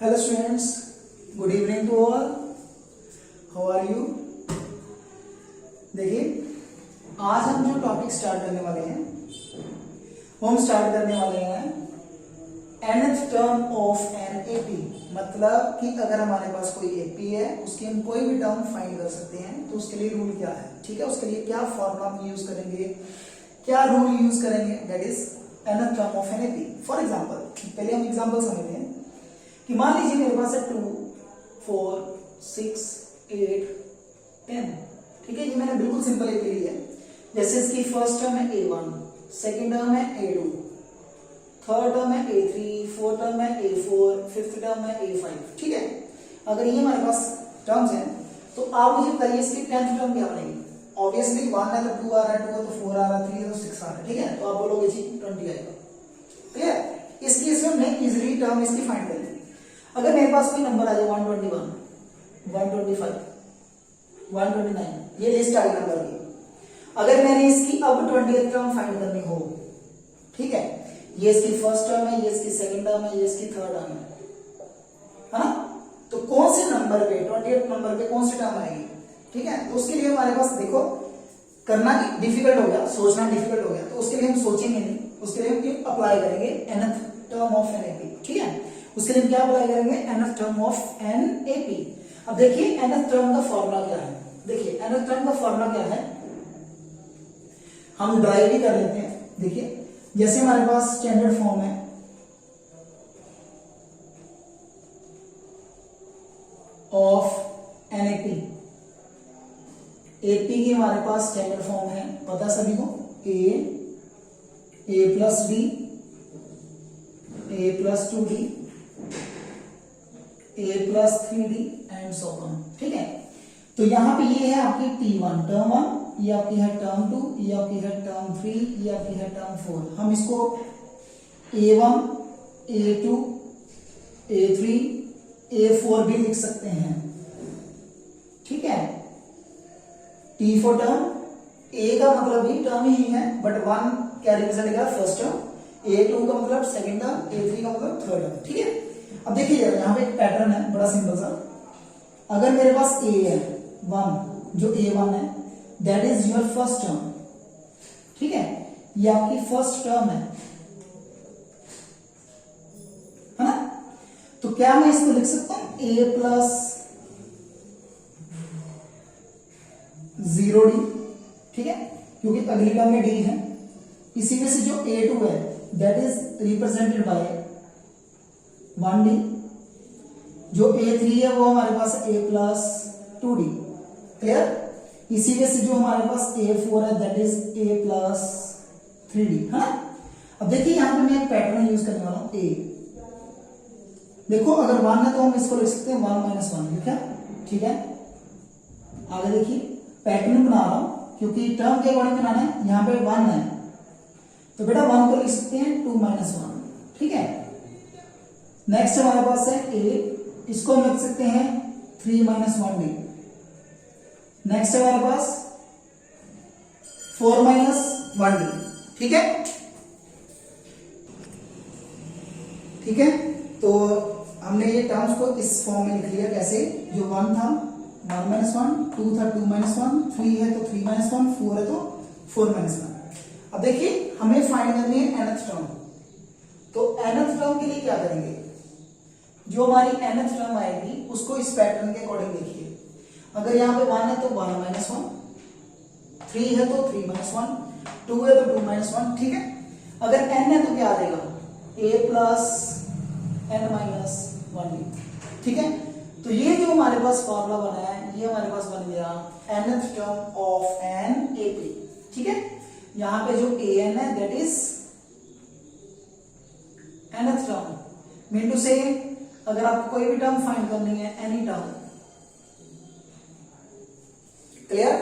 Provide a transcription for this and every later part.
Hello students, good evening to all. How are you? देखिए, आज हम जो टॉपिक स्टार्ट करने वाले हैं वो हम स्टार्ट करने वाले हैं nth term of an AP. मतलब कि अगर हमारे पास कोई एपी है, उसकी हम कोई भी टर्म फाइंड कर सकते हैं, तो उसके लिए रूल क्या है, ठीक है, उसके लिए क्या फॉर्मूला हम यूज करेंगे, क्या रूल यूज करेंगे, that is nth term of an AP. For example, पहले हम एग्जाम्पल समझते हैं कि मान लीजिए मेरे पास है 2, 4, 6, 8, 10, ठीक है, ये मैंने बिल्कुल सिंपल एपी ली है। जैसे इसकी फर्स्ट टर्म है A1, सेकेंड टर्म है A2, थर्ड टर्म है A3, फोर्थ टर्म है A4, फिफ्थ टर्म है A5, ठीक है। अगर ये हमारे पास टर्म्स हैं तो आप मुझे बताइए इसकी 10th टर्म क्या बनेगी। ऑब्वियसली 1 है तो 2 आ रहा है, 2 है तो 4 आ रहा है, 3 है तो 6 आ रहा है, ठीक है। तो आप बोलोगे जी 20 आएगा, क्लियर। इस केस में हमने इजिली टर्म इसकी फाइंड कर ली। अगर मेरे पास कोई नंबर आ जाए 121, 125, 129, ये लिस्ट आ गई नंबर की। अगर मैंने इसकी अब 20th टर्म फाइंड करनी हो, ठीक है, ये इसकी फर्स्ट टर्म है, ये इसकी सेकंड टर्म है, ये इसकी थर्ड टर्म है ना। तो कौन से नंबर पे 20th नंबर पे कौन सी टर्म आएगी, ठीक है। तो उसके लिए हमारे पास देखो करना डिफिकल्ट हो गया, सोचना डिफिकल्ट हो गया, तो उसके लिए हम सोचेंगे नहीं, उसके लिए हम अप्लाई करेंगे nth term of an AP, ठीक है। उसके लिए हम क्या अप्लाई करेंगे, nth term of an AP. अब देखिए nth टर्म का फॉर्मूला क्या है। देखिए nth टर्म का फॉर्मूला क्या है, हम ड्राइव भी कर लेते हैं। देखिए जैसे हमारे पास स्टैंडर्ड फॉर्म है ऑफ एन एपी। एपी की हमारे पास स्टैंडर्ड फॉर्म है, पता सभी को, A plus B, A plus 2d, A plus 3d and so on, ठीक है। तो यहां पे ये है आपकी T1 टर्म 1, ये आपकी है टर्म 2, ये आपकी है टर्म 3, ये आपकी है टर्म 4। हम इसको A1, A2, A3, A4 भी लिख सकते हैं, ठीक है। T फॉर टर्म, A का मतलब भी टर्म ही है, बट 1 क्या रिप्रेजेंट करेगा, फर्स्ट टर्म, A2 का मतलब सेकंड टर्म, A3 का मतलब थर्ड टर्म, ठीक है। अब देखिए यहाँ पे एक पैटर्न है बड़ा सिंपल सा। अगर मेरे पास A है 1, जो A1 है, that is your first term, ठीक है, ये आपकी फर्स्ट टर्म है ना। तो क्या मैं इसको लिख सकता हूं A प्लस 0d, ठीक है, क्योंकि अगली टर्म में d है। इसी में से जो A2 है that is represented by 1d, जो A3 है वो हमारे पास A प्लस 2d, क्लियर। इसी में से जो हमारे पास A4 है that is A plus 3d, है ना। अब देखिए यहां पे मैं एक पैटर्न यूज करने वाला हूं A। देखो अगर 1 है तो हम इसको लिख सकते हैं 1 माइनस 1, ठीक है, ठीक है। आगे देखिए पैटर्न बना रहा हूं क्योंकि टर्म के अकॉर्डिंग बनाना है। यहां पे 1 है तो बेटा 1 को लिख सकते हैं 2 माइनस 1, ठीक है। नेक्स्ट हमारे पास है A, इसको हम लिख सकते हैं 3 माइनस 1d। नेक्स्ट है हमारे पास 4 माइनस 1d, ठीक है, ठीक है। तो हमने ये टर्म्स को इस फॉर्म में लिख लिया, कैसे, जो 1 था 1 माइनस 1, 2 था 2 माइनस 1, 3 है तो 3 माइनस 1, 4 है तो 4 माइनस 1। अब देखिए हमें फाइंड करनी है nth टर्म। तो nth टर्म के लिए क्या करेंगे, जो हमारी nth टर्म आएगी उसको इस पैटर्न के अकॉर्डिंग देखिए। अगर यहाँ पे 1 है तो 1 माइनस 1, 3 है तो 3 माइनस 1, 2 है तो 2 माइनस 1, ठीक है। अगर n है तो क्या आ जाएगा, a plus n minus 1d, ठीक है। तो ये जो हमारे पास फॉर्मूला बना है ये हमारे पास बन गया nth term of an AP, ठीक है। यहां पे जो an है that is nth term, mean to say अगर आपको कोई भी टर्म फाइंड करनी है, एनी टर्म, क्लियर।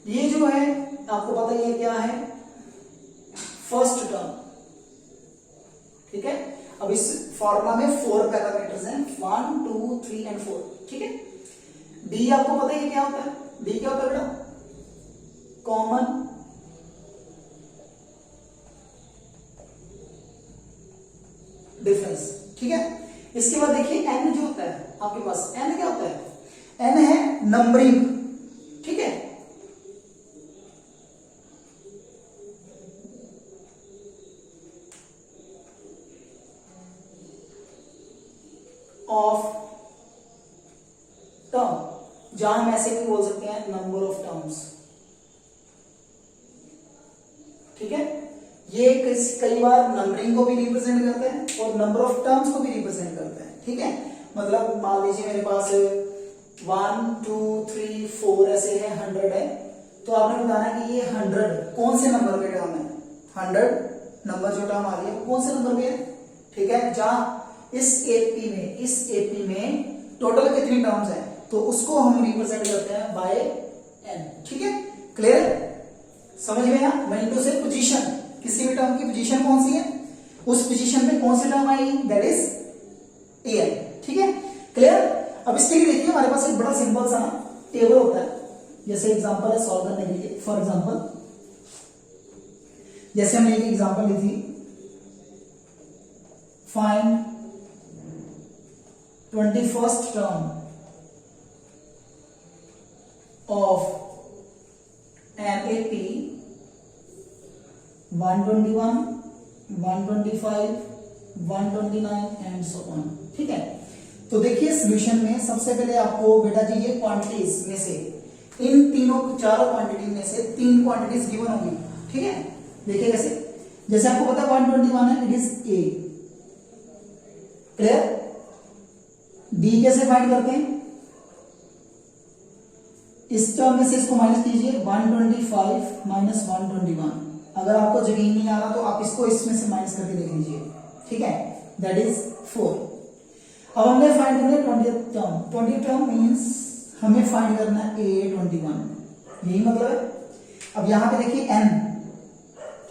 ये जो है आपको पता है ये क्या है, फर्स्ट टर्म, ठीक है। अब इस फॉर्मूला में 4 पैरामीटर्स हैं, 1, 2, 3 एंड 4, ठीक है। डी आपको पता है क्या होता है, डी क्या होता है बेटा, कॉमन डिफरेंस, ठीक है। इसके बाद देखिए एन जो होता है आपके पास, एन क्या होता है, एन है नंबरिंग, ठीक है, ऑफ टर्म, जहां हम ऐसे भी बोल सकते हैं नंबर ऑफ टर्म्स, ठीक है। ये कई बार नंबरिंग को भी रिप्रेजेंट करता है और नंबर ऑफ टर्म्स को भी रिप्रेजेंट करता है, ठीक है। मतलब मान लीजिए मेरे पास 1 2 3 4 ऐसे है, 100 है, तो आपने बताना कि ये 100 कौन से नंबर पे टर्म है, 100 नंबर जो टर्म आ रही है कौन से नंबर पे है, ठीक है। जहां इस एपी में टोटल कितनी टर्म्स है, तो उसको हम रिप्रेजेंट करते हैं बाय एन, ठीक है, क्लियर, समझ में आया। वेन से पोजीशन, किसी भी टर्म की पोजीशन कौन सी है, उस पोजीशन पे कौन सी टर्म आई, दैट इज एन, ठीक है, क्लियर। अब इसके लिए देखिए हमारे पास एक बड़ा सिंपल सा टेबल होता है, जैसे एग्जांपल है सॉल्व करने के लिए। फॉर एग्जांपल जैसे हमने एक एग्जांपल ली थी, find 21st term of an AP 121, 125, 129 and so on, ठीक है। तो देखिए सॉल्यूशन में सबसे पहले आपको बेटा जी ये क्वांटिटीज में से, इन तीनों चारों क्वांटिटी में से 3 क्वांटिटीज गिवन होंगी, ठीक है। देखिए कैसे, जैसे आपको पता है 121 है, it is a, clear. D कैसे फाइंड करते हैं, इस टर्म में से इसको माइनस कीजिए, 125 माइनस 121, अगर आपको यकीन नहीं आ रहा तो आप इसको इसमें से माइनस करके देख लीजिए, ठीक है, दैट इज 4। अब हमने फाइंड करना है 20th टर्म, 20 टर्म मींस हमें फाइंड करना है A21, यही मतलब है। अब यहां पे देखिए n,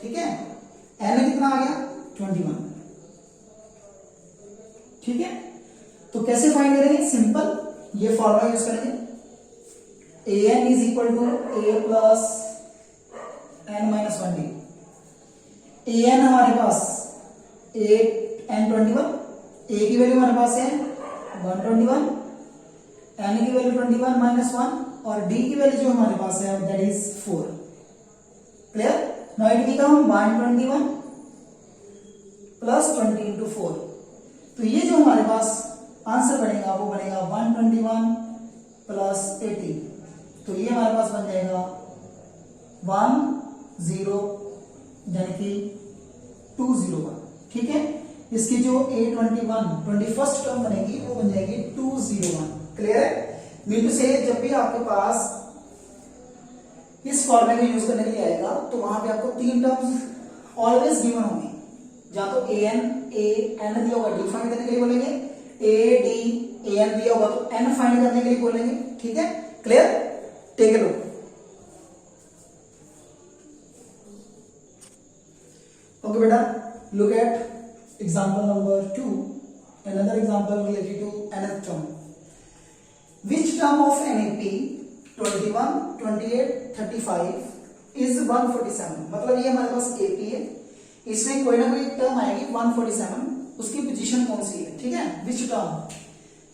ठीक है, n में कितना आ गया 21, ठीक है। तो कैसे फाइंड करेंगे, सिंपल ये फॉर्मूला यूज करेंगे, an is equal to a plus n minus 1d। an हमारे पास n21, a की वैल्यू हमारे पास है 121, n की वैल्यू 21 माइनस 1 और d की वैल्यू जो हमारे पास है that is 4, clear. Now it become 121 plus 20 into 4, तो ये जो हमारे पास आंसर बनेगा वो बनेगा 121 प्लस 80, तो ये हमारे पास बन जाएगा 10 यानी कि 201, ठीक है। इसकी जो A21 21st टर्म बनेगी वो बन जाएगी 201, क्लियर है। मीन से जब भी आपके पास इस फॉर्मूले को यूज करने के लिए आएगा तो वहां पे आपको 3 टर्म्स ऑलवेज गिवन होंगी, जहां तो एन दिया होगा डी फाइंड करने के लिए बोलेंगे, ए डी एन दिया होगा तो एन फाइंड करने के लिए बोलेंगे, ठीक है, clear, take a look. Okay बेटा, look at example number 2, another example related to nth term. Which term of NAP 21, 28, 35 is 147? मतलब ये हमारे पास AP है, इसमें कोई ना कोई टर्म आएगी 147, उसकी पोजीशन कौन सी है, ठीक है, विच टर्म।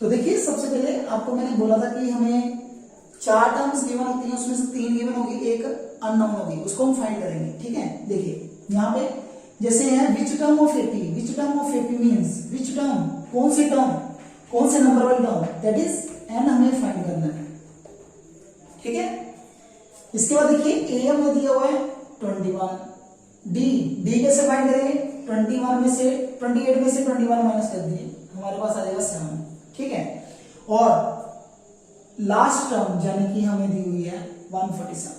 तो देखिए सबसे पहले आपको मैंने बोला था कि हमें 4 टर्म्स गिवन होती हैं, उसमें से 3 गिवन होगी, एक अननोन होगी, उसको हम फाइंड करेंगे, ठीक है। देखिए यहाँ पे जैसे है which term of AP, which term of AP means which term, कौन सी टर्म, कौन से नंबर वाली टर्म, दैट इज एन हमें फाइंड करना है, ठीक है। इसके बाद देखिए ए हमें दिया हुआ है 21, डी कैसे फाइंड करेंगे, 21 में से 28 में से 21 माइनस कर दिए, हमारे पास आ जाएगा 7, ठीक है। और लास्ट टर्म यानी कि हमें दी हुई है 147,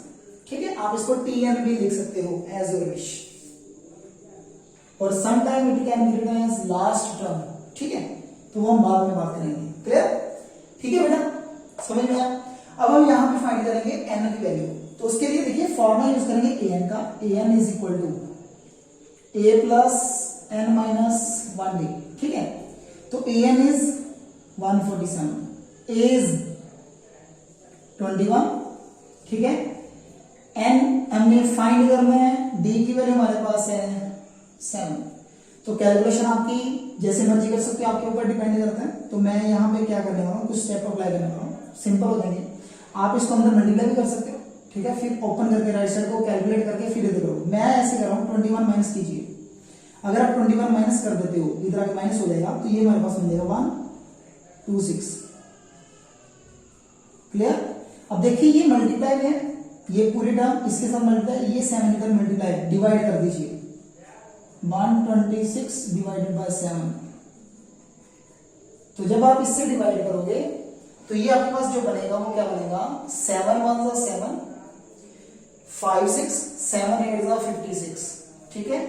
ठीक है। आप इसको टीएन भी लिख सकते हो एज योर विश, और some time it can be written as last term, ठीक है, तो वो हम बाद में बात करेंगे, क्लियर, ठीक है बेटा, समझ में आया। अब हम यहां पे फाइंड करेंगे एन की वैल्यू, तो उसके लिए देखिए फॉर्मूला यूज करेंगे एन का, n is equal to a plus n minus 1d, ठीक है। तो एन इज 147, ए इज 21, ठीक है। एन हमने फाइंड करना है, डी की वैल्यू हमारे पास है 7, तो कैलकुलेशन आपकी जैसे मर्जी कर सकते हो, आपके ऊपर डिपेंड करता है। तो मैं यहाँ पे क्या करने वाला हूँ, कुछ स्टेप अप्लाई करने वाला हूँ, सिंपल हो जाएंगे। आप इसको अंदर मल्टीप्लाई भी कर सकते हो, ठीक है, फिर ओपन करके राइट साइड को कैलकुलेट करके फिर इधर करो। मैं ऐसे कर रहा हूँ 21 माइनस कीजिए। अगर आप 21 माइनस कर देते हो, इधर आके माइनस हो जाएगा, तो ये हमारे पास मिल जाएगा 126। क्लियर। अब देखिए ये मल्टीप्लाई है, ये पूरी टर्म इसके साथ मल्टीप्लाई, ये 7 इधर मल्टीप्लाई, डिवाइड कर दीजिए 126 डिवाइडेड बाय 7। तो जब आप इससे डिवाइड करोगे तो ये आपके पास जो बनेगा वो क्या बनेगा, 7 1 7, 5 6, 7 8 56, ठीक है,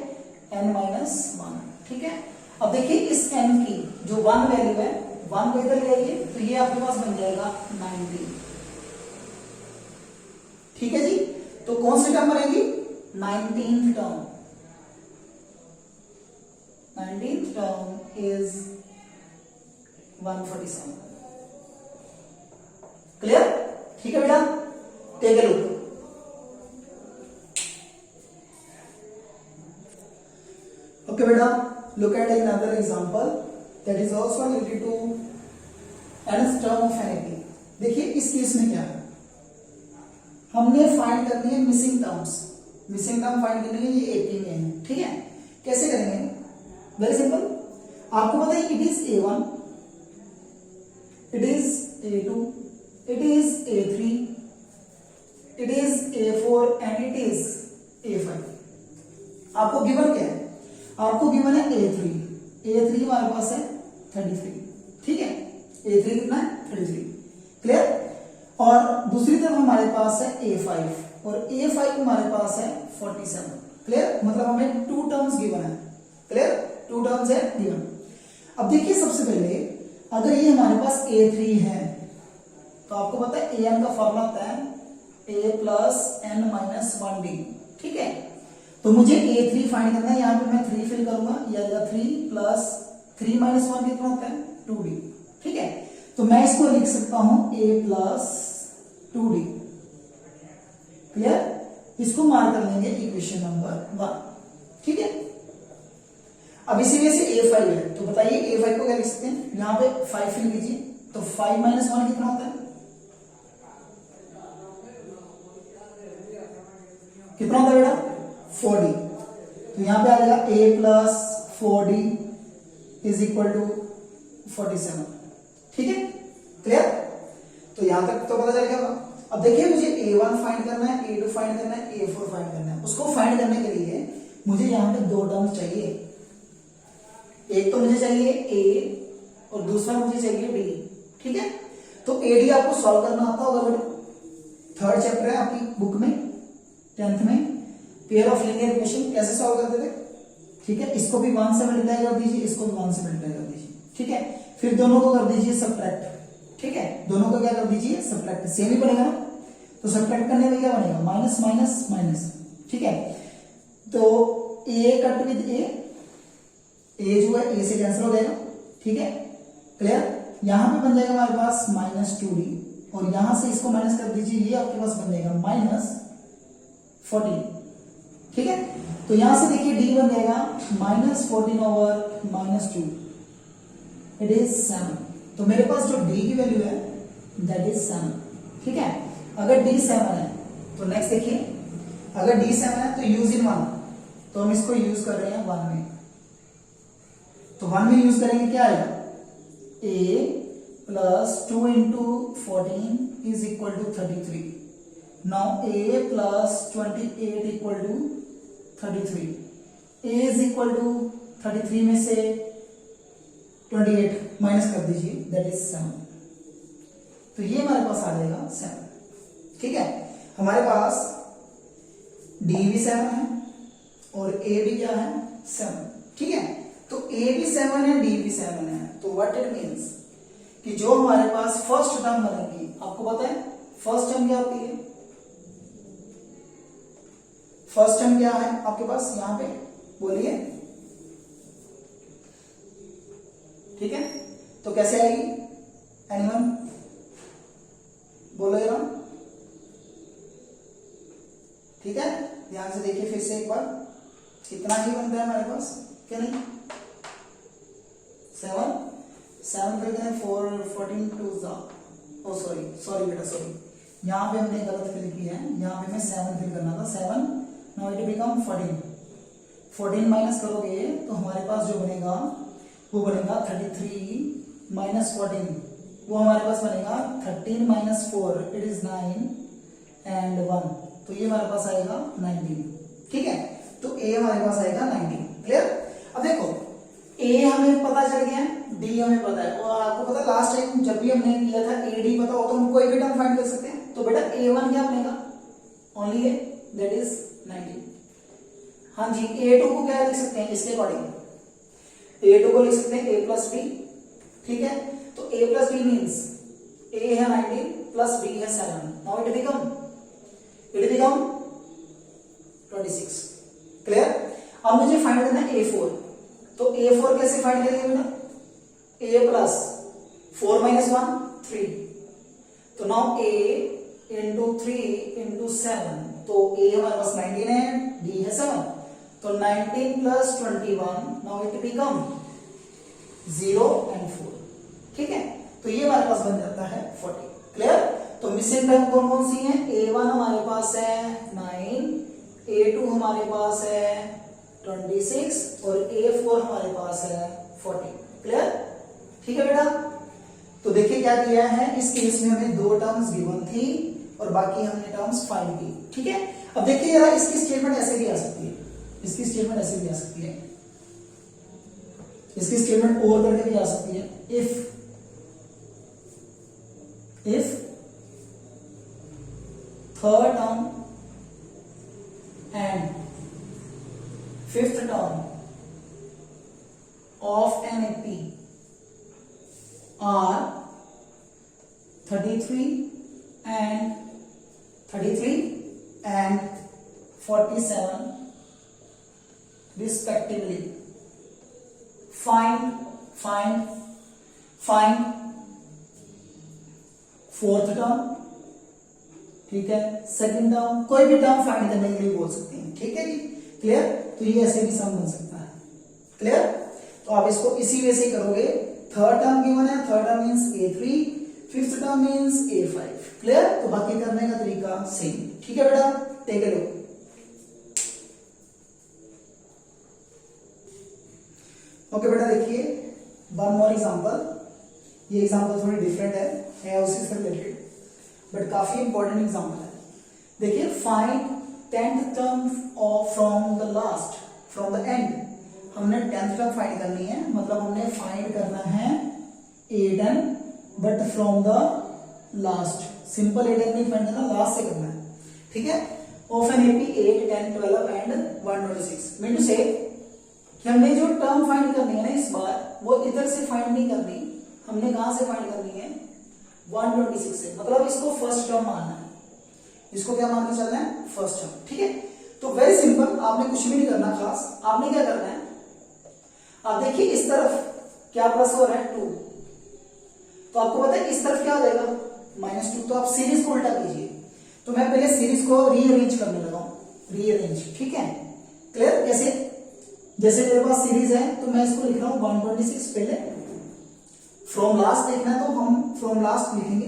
n माइनस 1, ठीक है। अब देखिए इस n की जो 1 वैल्यू है, 1 को इधर ले आइए, तो ये आपके पास बन जाएगा 90, ठीक है जी। तो कौन सी टर्म बनेगी, 19th term. 19th term is 147। Clear, ठीक है बेटा, टेक ए लुक। ओके बेटा, look at another example that is also related to nth term of NAP। देखिए इस केस में क्या है, हमने फाइंड करनी है missing terms. Missing term find करनी है, ये AP में है, ठीक है। कैसे करेंगे, वेरी सिंपल। आपको पता है it is A1, it is A2, it is A3, it is A4 and it is A5। आपको गिवन क्या है, आपको गिवन है A3। A3 हमारे पास है 33, ठीक है, A3 कितना है 33, क्लियर। और दूसरी तरफ हमारे पास है A5, और A5 हमारे पास है 47, क्लियर। मतलब हमें 2 टर्म्स गिवन है, क्लियर, 2 टर्म्स है गिवन। अब देखिए सबसे पहले अगर ये हमारे पास A3 है, तो आपको पता है AN का फॉर्मूला होता है A plus N minus 1D, ठीक है। तो मुझे A3 फाइंड करना है, यहां पे मैं 3 फिल करूंगा, या 3 प्लस 3 माइनस 1 कितना होता है 2D, ठीक है। तो मैं इसको लिख सकता हूं A प्लस 2D, क्लियर। इसको मार्क कर लेंगे इक्वेशन नंबर 1, ठीक है। अब इसी वजह से A5 है, तो बताइए A5 को क्या लिख सकते हैं, यहां पे 5 फिल कीजिए, तो 5 माइनस 1 कितना होता है, कितना होता है बेटा 4D। तो यहां पे आ जाएगा A plus 4D is equal to 47, ठीक है, क्लियर। तो यहां तक तो पता चल गया। अब देखिए मुझे A1 फाइंड करना है, A2 फाइंड करना है, A4 फाइंड करना है। उसको फाइंड करने के लिए मुझे यहां पे 2 टर्म्स चाहिए, एक तो मुझे चाहिए A और दूसरा मुझे चाहिए D, ठीक है। तो AD आपको सॉल्व करना आता होगा बेटा, 3rd चैप्टर है आपकी बुक में 10th में, पेयर ऑफ लीनियर इक्वेशन कैसे सॉल्व करते थे, ठीक है। इसको भी 1 से मल्टीप्लाई कर दीजिए, इसको भी 1 से मल्टीप्लाई कर दीजिए, ठीक है। फिर दोनों को कर दीजिए सब्ट्रैक्ट, ठीक है, दोनों को क्या कर दीजिए सब्ट्रैक्ट, सेम ही बनेगा ना। तो सब्ट्रैक्ट करने में क्या बनेगा, माइनस माइनस माइनस, ठीक है। तो A कट विद A जो है A से कैंसिल हो जाएगा, ठीक है, क्लियर। यहां पे बन जाएगा हमारे पास माइनस 2D, और यहां से इसको माइनस कर दीजिए, ये आपके पास बन जाएगा माइनस 14, ठीक है। तो यहां से देखिए D बन जाएगा minus 14 over minus 2, it is 7। तो मेरे पास जो D की वैल्यू है दैट इज 7, ठीक है। अगर D 7 है तो नेक्स्ट देखिए, अगर D 7 है तो यूज इन 1, तो हम इसको यूज कर रहे हैं 1 में, तो 1 में यूज करेंगे क्या आएगा, A plus 2 into 14 is equal to 33। Now A plus 28 equal to 33, A is equal to 33 में से 28 माइनस कर दीजिए, दैट इज 7। तो ये हमारे पास आ जाएगा 7, ठीक है। हमारे पास D भी 7 है और A भी क्या है 7, ठीक है। तो A भी 7 है, D भी 7 है, तो व्हाट इट मीन्स कि जो हमारे पास फर्स्ट टर्म बनेगी, आपको पता है फर्स्ट टर्म क्या होती है, फर्स्ट टर्म क्या है आपके पास यहां पे बोलिए, ठीक है। तो कैसे आएगी, एनीवन बोलो जरा, ठीक है। ध्यान से देखिए फिर से एक बार, इतना ही बनता है हमारे पास क्या नहीं, 7 7 फिल करें 4 14 टू जा, ओ सॉरी बेटा सॉरी, यहाँ पे हमने गलत फिल किया है, यहाँ पे मैं 7 फिल करना था 7, नाउ इट बिकम 14 माइनस करोगे तो हमारे पास जो बनेगा वो बनेगा 33 माइनस 14, वो हमारे पास बनेगा 13 माइनस 4 इट इज 9 एंड 1, तो ये हमारे पास आएगा 19। ठीक है, तो ए हमारे पास आएगा 19। क्लियर? अब देखो ए हमें पता चल गया, डी हमें पता है, और आपको पता लास्ट टाइम जब भी हमने किया था ए डी पता हो तो हम कोई भी टर्म फाइंड कर सकते हैं। तो बेटा a1 क्या बनेगा, ओनली ए, दैट इज 19। हाँ जी, a2 को क्या लिख सकते हैं इसके अकॉर्डिंग, a2 को लिख सकते हैं a प्लस बी। ठीक है, तो a plus b means a है 19 प्लस b है 7, नाउ इट बिकम 26। क्लियर? अब मुझे फाइंड करना है a4, तो a4 कैसे फाइंड करेंगे बेटा, a प्लस 4 माइनस 1 3, तो नाउ a इंटू 3 इंटू 7, तो a हमारे पास 19 है, d है 7, तो 19 plus 21, now it become 0 and 4। ठीक है, तो ये हमारे पास बन जाता है 40। क्लियर? तो मिसिंग टर्म कौन कौन सी है, a1 हमारे पास है 9, a2 हमारे पास है 26 और a4 हमारे पास है 40। क्लियर? ठीक है बेटा, तो देखिए क्या किया है, इस केस में हमें दो टर्म्स गिवन थी और बाकी हमने टर्म्स फाइंड की। ठीक है, अब देखिए जरा इसकी स्टेटमेंट ऐसे भी आ सकती है, इसकी स्टेटमेंट ऐसे भी आ सकती है, इसकी स्टेटमेंट और करके भी आ सकती है, if third term and fifth term of an AP are 33 and 47 respectively. Find fourth term, ठीक है, सेकंड टर्म, कोई भी टर्म फाइंड करने के लिए बोल सकते हैं। ठीक है जी, क्लियर? तो ये ऐसे भी सम बन सकता है। क्लियर? तो आप इसको इसी वे से करोगे, थर्ड टर्म गिवन है, third term means a3, fifth term means a5। Clear? तो बाकी करने का तरीका सेम। ठीक है बेटा, टेक ए लुक। ओके बेटा, देखिए वन मोर एग्जांपल, ये एग्जांपल थोड़ी डिफरेंट है उसी से रिलेटेड बट काफी इंपॉर्टेंट एग्जांपल है। देखिए, find 10th term from the end. हमने 10th टर्म फाइंड करनी है, मतलब हमने फाइंड करना है 8n but from the last. Simple 8n नहीं फाइंड करना, लास्ट से करना है। ठीक है, of an AP 8, 10, 12 and 126। Mean to say कि हमने जो टर्म फाइंड करनी है ना इस बार, वो इधर से फाइंड नहीं करनी, हमने कहां से फाइंड करनी है, 126 से। मतलब इसको फर्स्ट टर्म मानना है, इसको क्या मान के चलना है, फर्स्ट टर्म। ठीक है, तो वेरी सिंपल, आपने कुछ भी नहीं करना खास, आपने क्या करना है, आप देखिए इस तरफ क्या प्लस हो रहा है 2, तो आपको पता है इस तरफ क्या हो जाएगा -2, तो आप सीरीज को उल्टा कीजिए। तो मैं पहले सीरीज को रीअरेंज करने लगा हूं, रीअरेंज। ठीक है, क्लियर? जैसे मेरे पास सीरीज है तो मैं इसको लिख रहा हूं 126। पहले फ्रॉम लास्ट देखना है तो हम फ्रॉम लास्ट लिखेंगे,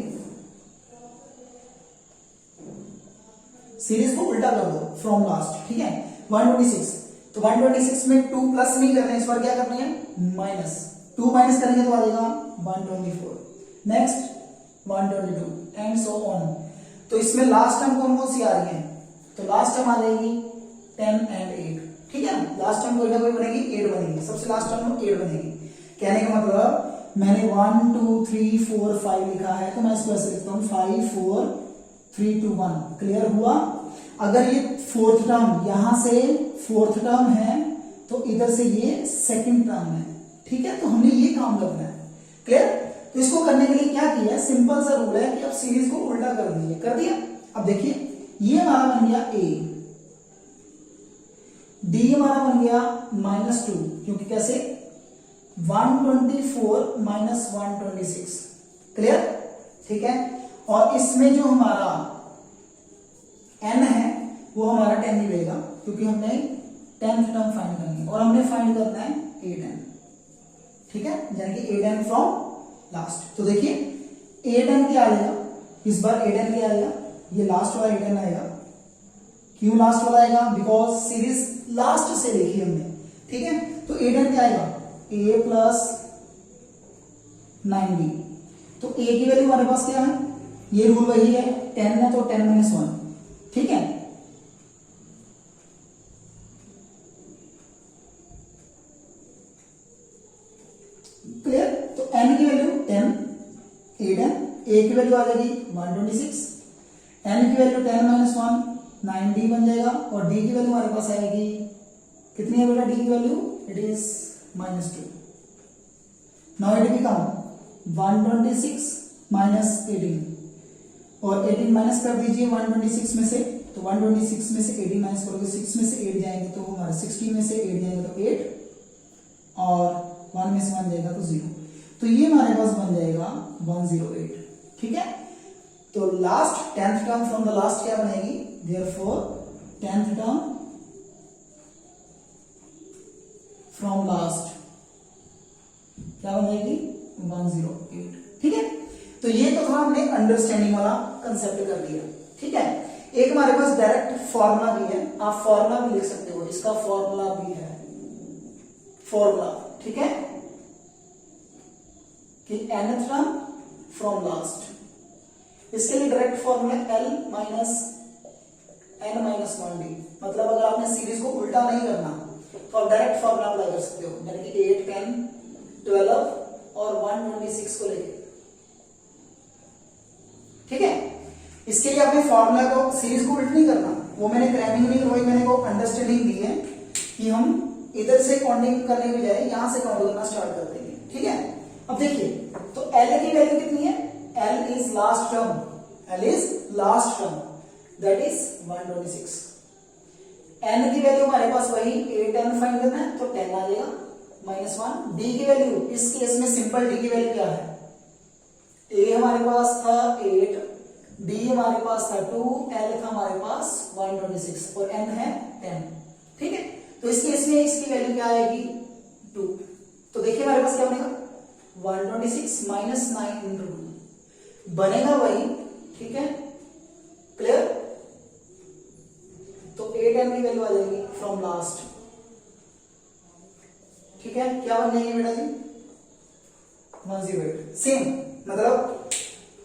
सीरीज को उल्टा कर दो, फ्रॉम लास्ट। ठीक है, 126, तो 126 में 2 प्लस नहीं करना है, इस बार क्या करना है, माइनस। 2 माइनस करेंगे तो आ जाएगा 124, नेक्स्ट 122 एंड सो ऑन। तो इसमें लास्ट टर्म कौन कौन सी आ रही है, तो लास्ट टर्म आ जाएगी 10 एंड 8। ठीक है, लास्ट टर्म कोई ना कोई बनेगी, 8 बनेगी, सबसे लास्ट टर्म 8 बनेगी। कहने का मतलब मैंने 1 2 3 4 5 लिखा है, तो मैं इसको ऐसे लिखता हूं 5 4 3 2 1। क्लियर हुआ? अगर ये फोर्थ टर्म, यहां से फोर्थ टर्म है तो इधर से ये सेकंड टर्म है। ठीक है, तो हमने ये काम करना है। क्लियर? तो इसको करने के लिए क्या किया है, सिंपल सा रूल है कि अब सीरीज को उल्टा कर दीजिए, कर दिया। अब देखिए ये हमारा बन गया a, d हमारा बन गया -2, क्योंकि कैसे 124 माइनस 126। क्लियर? ठीक है, और इसमें जो हमारा n है वो हमारा 10 ही रहेगा, क्योंकि हमने 10th टर्म फाइंड करनी है और हमने फाइंड करना है 8n। ठीक है, यानी कि a10 फ्रॉम लास्ट। तो देखिए a10 क्या आएगा, इस बार a10 क्या आएगा, ये लास्ट वाला a10 आएगा। क्यों लास्ट वाला आएगा, बिकॉज सीरीज लास्ट से देखी हमने, ठीक है। तो a10 क्या आएगा, a प्लस 9b। तो a की वैल्यू हमारे पास क्या है, ये रूल वही है, 10 है तो 10 माइनस 1, ठीक है। क्लियर, तो n की वैल्यू 10, a10, a की वैल्यू आ जाएगी 126, n की वैल्यू 10 माइनस 1 9d बन जाएगा, और d की वैल्यू हमारे पास आएगी कितनी है बेटा, d की value it is -2। Now it become 126 minus 18, और 18 माइनस कर दीजिए 126 में से, तो 126 में से 18 माइनस करोगे, 6 में से 8 जाएंगे तो हमारे 16 में से 8 जाएंगे तो 8, और 1 में से 1 जाएगा तो 0, तो ये हमारे पास बन जाएगा 108, ठीक है। तो last 10th term from the last क्या बनेगी, therefore 10th term from last क्या बन जाएगी 108, ठीक है। तो ये तो था हमने अंडरस्टैंडिंग वाला कंसेप्ट कर लिया, ठीक है। एक हमारे पास डायरेक्ट फॉर्मूला भी है, आप फॉर्मूला भी लिख सकते हो, इसका फॉर्मूला भी है, फॉर्मूला, ठीक है, कि nth टर्म फ्रॉम लास्ट, इसके लिए direct formula L minus n minus 1d। मतलब अगर आपने सीरीज को उल्टा नहीं करना तो आप डायरेक्ट फॉर्मूला अप्लाई कर सकते हो, यानी कि 8 10 12 और 126 को लेके, ठीक है। इसके लिए आपने फॉर्मूला को, सीरीज को उल्ट नहीं करना, वो मैंने क्रैमिंग नहीं करवाई, मैंने को अंडरस्टैंडिंग दी है कि हम इधर से काउंटिंग करने के बजाय यहां से काउंट करना स्टार्ट कर देंगे, ठीक है। अब देखिए, तो L की वैल्यू कितनी है, L is last term, L is last term, that is 126। N की वैल्यू हमारे पास वही 8 10 फाइंड करना है, तो 10 आ जाएगा -1। D की वैल्यू, इस केस में सिंपल D की वैल्यू क्या है, A हमारे पास था 8, D हमारे पास था 2, L था हमारे पास 126 और N है 10, ठीक है। तो इस केस में इसकी वैल्यू क्या आएगी 2। तो देखिए हमारे पास क्या बनेगा 126 माइनस 9 इंटू 2 बनेगा वही, ठीक है, क्लियर। तो 8 n की वैल्यू आ जाएगी फ्रॉम लास्ट, ठीक है। क्या बन जाएगी बेटा जी 108। सेम, मतलब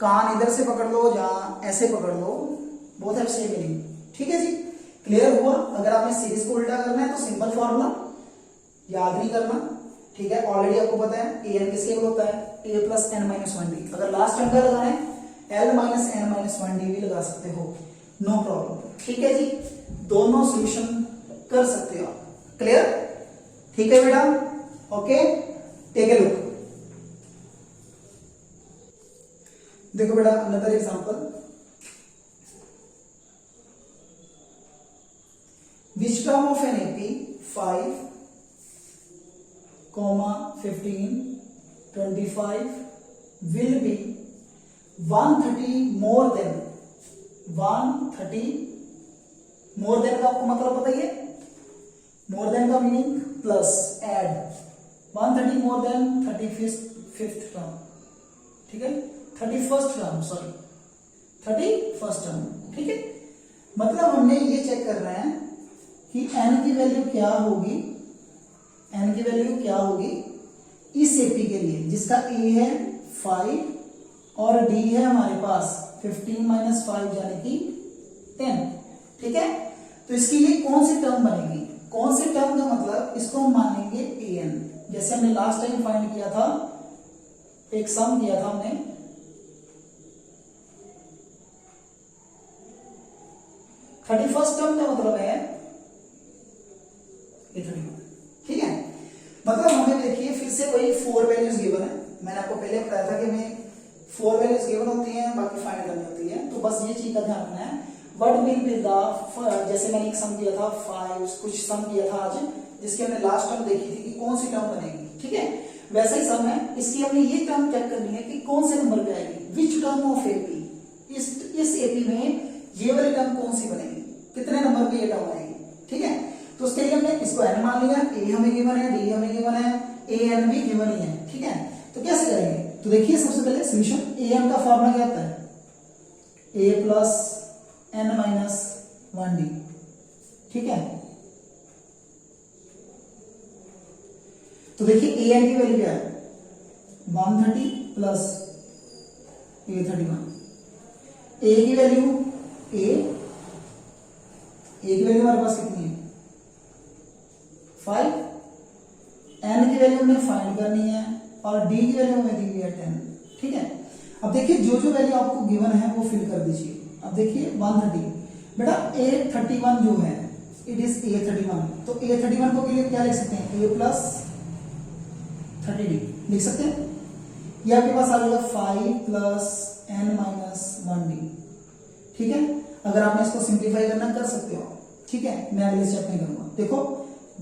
कान इधर से पकड़ लो या ऐसे पकड़ लो, बोथ हैव सेम मीनिंग, ठीक है जी। क्लियर हुआ। अगर आपने सीरीज को उल्टा करना है तो सिंपल फॉर्मूला याद नहीं करना, ठीक है, ऑलरेडी आपको पता है ए एन किसके इक्वल होता है, ए प्लस एन माइनस 1d। अगर लास्ट टर्म का लगाना है L minus N minus 1d भी लगा सकते हो, नो प्रॉब्लम, ठीक है जी। दोनों सॉल्यूशन कर सकते हो आप, क्लियर, ठीक है बेटा, ओके। टेक ए लुक, देखो बेटा another example, which term of an AP 5, 15, 25 will be 130 more than 130 more than का आपको मतलब पता ही है, more than का meaning plus add 130 more than 35th term, ठीक है, 31st term, sorry 31st term, ठीक है। मतलब हमने ये चेक कर रहे हैं कि n की वैल्यू क्या होगी, n की वैल्यू क्या होगी इस एपी के लिए जिसका a है 5 और d है हमारे पास 15 माइनस 5 यानी कि 10, ठीक है। तो इसकी ये कौन सी टर्म बनेगी, कौन सी टर्म का मतलब इसको हम मानेंगे an, जैसे हमने लास्ट टाइम फाइंड किया था, एक सम किया था हमने, थर्टी फर्स्ट टर्म का मतलब है ये 31, ठीक है। मतलब हमें देखिए फिर से वही 4 वैल्यूज गिवन है, मैंने आपको पहले बताया था कि हमें 4 वैल्यूज गिवन होती हैं, बाकी फाइंड करनी होती है, तो बस ये चीज का ध्यान रखना है। व्हाट विल बी द, जैसे मैंने एक सम किया था 5, कुछ सम किया था आज जिसकी हमने लास्ट टर्म देखी थी कि कौन सी टर्म बनेगी, ठीक है, वैसा ही सम है, इसकी हमने ये टर्म चेक करनी है कि कौन से नंबर पे आएगी, विच टर्म ऑफ एपी, इस एपी में ये वाली टर्म कौन सी बनेगी, कितने नंबर पे ये टर्म आएगी, ठीक है। तो उसके लिए हमने इसको n मान लिया, a हमें गिवन है, d हमें गिवन है, ए एन भी गिवन ही है, ठीक है। तो कैसे करेंगे, तो देखिए सबसे पहले सोल्यूशन ए एन का फॉर्मूला क्या होता है, ए प्लस एन माइनस 1d, ठीक है। तो देखिए ए एन की वैल्यू क्या है 130 प्लस ए 31, ए की वैल्यू ए की वैल्यू हमारे पास कितनी है 5, एन की वैल्यू हमें फाइंड करनी है और डी की वैल्यू हमें दी हुई है 10, ठीक है। अब देखिए जो जो वैल्यू आपको गिवन है वो फिल कर दीजिए। अब देखिए 130 बेटा A31 जो है इट इज A31, तो A31 को के लिए क्या लिख सकते हैं A प्लस 30d लिख सकते हैं। ये आपके पास आ जाएगा 5 प्लस n माइनस 1d, ठीक है। अगर आपने इसको सिंप्लीफाई करना कर सकते हो, ठीक है, मैं अगले स्टेप में करूंगा। देखो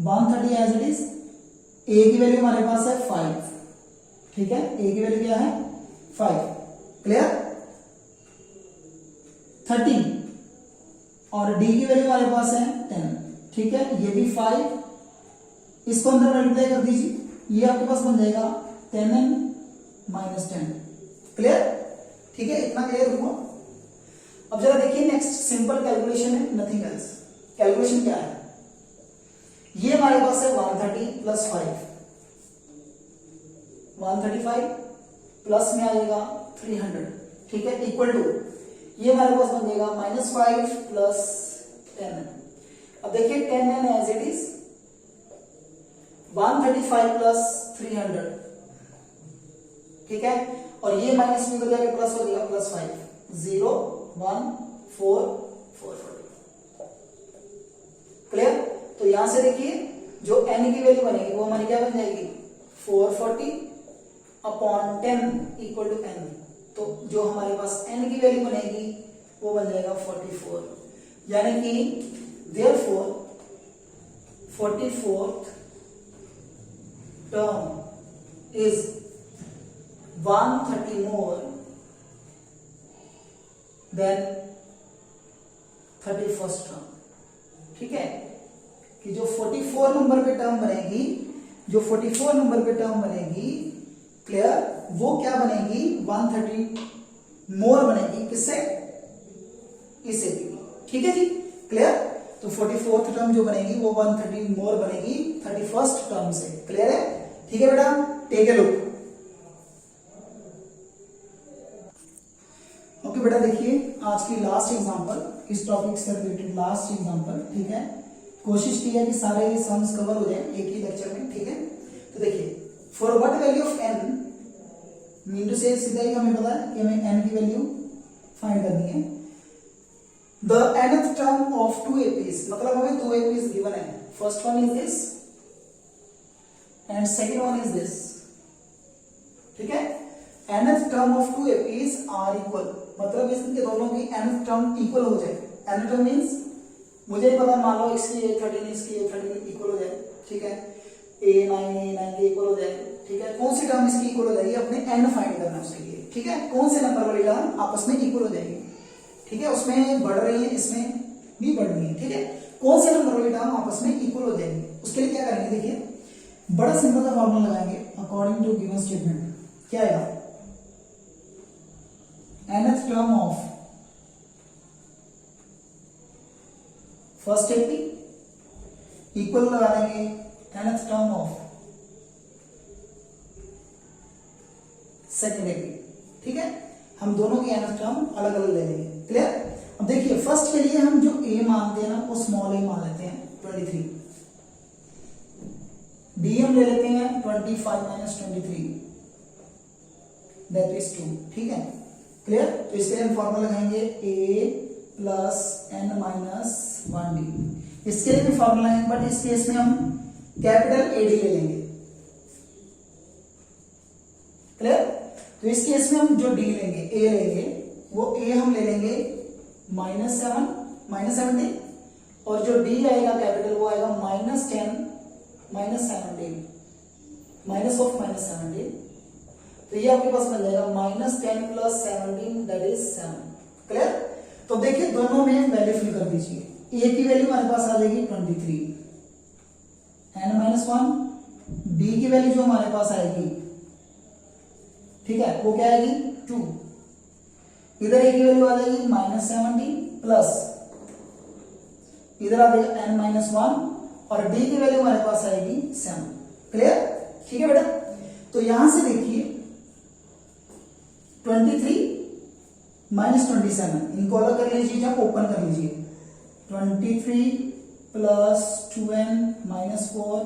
130 एज इट इज, a की वैल्यू हमारे पास है 5, ठीक है, a की वैल्यू क्या है 5, क्लियर। 30 और d की वैल्यू हमारे पास है 10, ठीक है, ये भी 5, इसको अंदर मल्टीप्लाई कर दीजिए, ये आपके पास बन जाएगा 10n माइनस 10, क्लियर, ठीक है, इतना क्लियर हुआ। अब जरा देखिए नेक्स्ट सिंपल कैलकुलेशन है, नथिंग एल्स। कैलकुलेशन क्या है, ये हमारे पास है 130 प्लस 5, 135 प्लस में आएगा 300, ठीक है, इक्वल टू ये हमारे पास बन जाएगा -5 प्लस 10n। अब देखिए 10n as it is 135 plus 300, ठीक है, और ये माइनस में बदल के प्लस हो जाएगा +5, 0 1 4 4 क्लियर। तो यहां से देखिए जो n की वैल्यू बनेगी वो हमारी क्या बन जाएगी 440 अपॉन 10 इक्वल टू n। तो जो हमारे पास n की वैल्यू बनेगी वो बन जाएगा 44, यानी कि therefore 44th term is 130 more than 31st term, ठीक है, कि जो 44 नंबर पे टर्म बनेगी, जो 44 नंबर पे टर्म बनेगी, क्लियर, वो क्या बनेगी 130 मोर बनेगी, किससे, इससे, ठीक है जी, क्लियर। तो 44th टर्म जो बनेगी वो 130 मोर बनेगी 31st टर्म से, क्लियर है, ठीक है बेटा, टेक ए लुक। ओके बेटा, देखिए आज की लास्ट एग्जांपल, इस टॉपिक से रिलेटेड लास्ट एग्जांपल, ठीक है, कोशिश की है कि सारे सम्स कवर हो जाए एक ही लेक्चर में, ठीक है। तो देखिए for what value of n, mean to say सीधा ही हमें पता है कि हमें n की वैल्यू फाइंड करनी है। The nth term of 2 APs, मतलब हमें 2 APs गिवन है, first one is this and second one is this, ठीक है। nth term of 2 APs are equal, मतलब इसके दोनों की nth टर्म इक्वल हो जाए। nth टर्म मींस मुझे पता, मान लो इसकी A13 इसकी A13 इक्वल हो जाए, ठीक है, A9 के इक्वल हो जाए, ठीक है। कौन सी टर्म इसकी इक्वल हो जाएगी, अपने n फाइंड करना है उसके लिए, ठीक है, कौन से नंबर वाली टर्म आपस में इक्वल हो जाएगी, ठीक है, उसमें बढ़ रही है इसमें भी बढ़ रही है, ठीक है, कौन से नंबर वाली टर्म आपस में इक्वल हो जाएगी, उसके लिए क्या करेंगे, देखिए बड़ा सिंपल सा फॉर्मूला लगाएंगे अकॉर्डिंग टू गिवन स्टेटमेंट। क्या आएगा, nth term of first AP equal लगा देंगे nth term of second AP, ठीक है, हम दोनों की nth टर्म अलग अलग ले लेंगे, क्लियर। अब देखिए फर्स्ट के लिए हम जो a मानते हैं ना वो स्मॉल a मान लेते हैं 23, d हम ले लेते हैं 25 माइनस 23 दैट इज 2, ठीक है, क्लियर। तो इसके लिए हम फॉर्मूला लगाएंगे a plus n minus 1d, इसके लिए भी फॉर्मूला है, बट इस केस में हम कैपिटल AD ले लेंगे, क्लियर। तो इस केस में हम जो d लेंगे a लेंगे, वो a हम ले लेंगे -7 और जो d आएगा कैपिटल वो आएगा -10 -17 माइनस ऑफ -17, तो ये आपके पास मिल जाएगा -10 प्लस 17 दैट इज 7, क्लियर। तो देखिए दोनों में वैल्यू फिल कर दीजिए, a की वैल्यू हमारे पास आ जाएगी 23, n-1, d डी की वैल्यू जो हमारे पास आएगी, ठीक है, वो क्या आएगी 2, इधर ए की वैल्यू आ जाएगी -70 प्लस इधर आ जाएगा n-1 और डी की वैल्यू हमारे पास आएगी 7। क्लियर? ठीक है बेटा। तो यहां से देखिए 23 माइनस 27, इनको अलग कर लीजिए या ओपन कर लीजिए। 23 plus 2n minus 4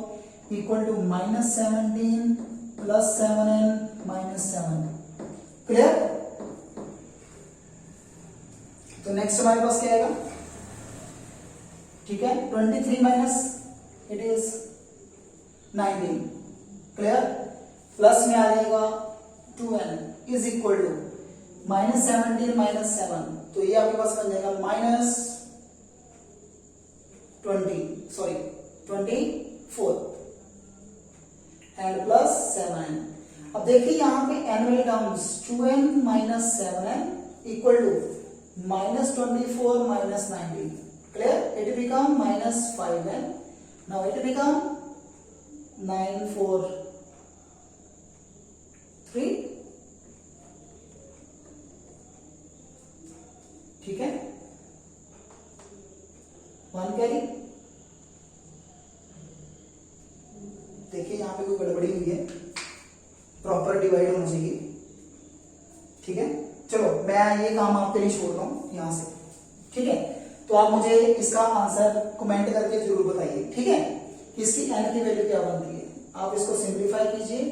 equal to -17 plus 7n minus 7। Clear? तो नेक्स्ट हमारे पास क्या आएगा, ठीक है, 23 minus it is 19। Clear? Plus में आ जाएगा 2n is equal to -17 minus 7, तो ये आपके पास बन जाएगा -24 एंड प्लस 7n। अब देखिए यहां पे n वाले terms 2n minus 7n equal to -24 minus 19। Clear? It become -5n। Now it become 9 4 3। ठीक है, 1 कैरी। देखिए यहां पे कोई गड़बड़ी हुई है, प्रॉपर डिवाइड होना चाहिए। ठीक है, चलो मैं ये काम आपके लिए छोड़ रहा हूं यहां से। ठीक है, तो आप मुझे इसका आंसर कमेंट करके जरूर बताइए। ठीक है, इसकी n की वैल्यू क्या बनती है, आप इसको सिंप्लीफाई कीजिए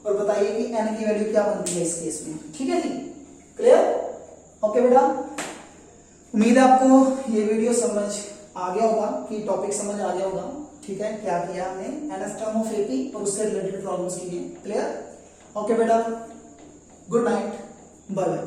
और बताइए कि n की वैल्यू क्या बनती है इस केस में। ठीक है जी, क्लियर? ओके बेटा, उम्मीद है आपको ये वीडियो समझ आ गया होगा, कि टॉपिक समझ आ गया होगा। ठीक है, क्या किया हमने, nth टर्म ऑफ एपी और उससे रिलेटेड प्रॉब्लम्स किए। क्लियर? ओके बेटा, गुड नाइट, बाय बाय।